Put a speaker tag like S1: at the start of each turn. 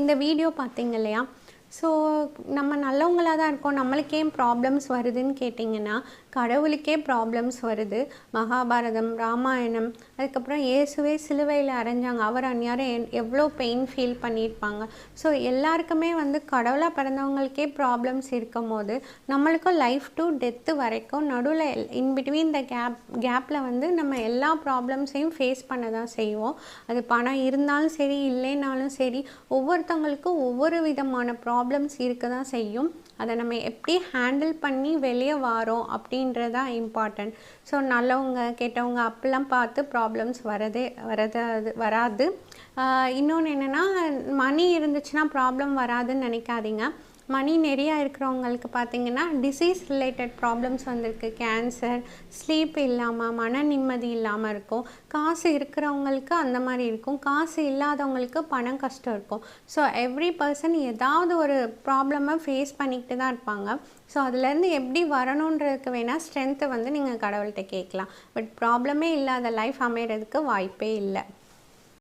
S1: இந்த வீடியோ பார்த்தீங்க இல்லையா? ஸோ நம்ம நல்லவங்களா தான் இருக்கோம். நம்மளுக்கு ஏன் ப்ராப்ளம்ஸ் வருதுன்னு கேட்டிங்கன்னா, கடவுளுக்கே ப்ராப்ளம்ஸ் வருது. மகாபாரதம், ராமாயணம், அதுக்கப்புறம் இயேசுவே சிலுவையில் அறைஞ்சாங்க. அவர் அந்நேரம் எவ்வளோ பெயின் ஃபீல் பண்ணியிருப்பாங்க. ஸோ எல்லாருக்குமே வந்து கடவுளாக பிறந்தவங்களுக்கே ப்ராப்ளம்ஸ் இருக்கும்போது, நம்மளுக்கும் லைஃப் டு டெத்து வரைக்கும் நடுவில் இன் பிட்வீன் த கேப்பில் வந்து நம்ம எல்லா ப்ராப்ளம்ஸையும் ஃபேஸ் பண்ண தான் செய்வோம். அது பணம் இருந்தாலும் சரி, இல்லைனாலும் சரி, ஒவ்வொருத்தவங்களுக்கும் ஒவ்வொரு விதமான ப்ராப்ளம்ஸ் இருக்க தான் செய்யும். அதை நம்ம எப்படி ஹேண்டில் பண்ணி வெளியே வாரோம் அப்படின்றதான் இம்பார்ட்டன்ட். ஸோ நல்லவங்க கெட்டவங்க அப்படிலாம் பார்த்து ப்ராப்ளம்ஸ் வராது. இன்னொன்று என்னென்னா, மணி இருந்துச்சுன்னா ப்ராப்ளம் வராதுன்னு நினைக்காதீங்க. மணி நிறையா இருக்கிறவங்களுக்கு பார்த்திங்கன்னா டிசீஸ் ரிலேட்டட் ப்ராப்ளம்ஸ் வந்திருக்கு. கேன்சர், ஸ்லீப் இல்லாமல், மன நிம்மதி இல்லாமல் இருக்கும். காசு இருக்கிறவங்களுக்கு அந்த மாதிரி இருக்கும். காசு இல்லாதவங்களுக்கு பணம் கஷ்டம் இருக்கும். ஸோ எவ்ரி பர்சன் ஏதாவது ஒரு ப்ராப்ளமை ஃபேஸ் பண்ணிக்கிட்டு தான் இருப்பாங்க. ஸோ அதுலேருந்து எப்படி வரணுன்றதுக்கு வேணால் ஸ்ட்ரென்த்தை வந்து நீங்கள் கடவுள்கிட்ட கேட்கலாம். பட் ப்ராப்ளமே இல்லாத லைஃப் அமைகிறதுக்கு வாய்ப்பே இல்லை.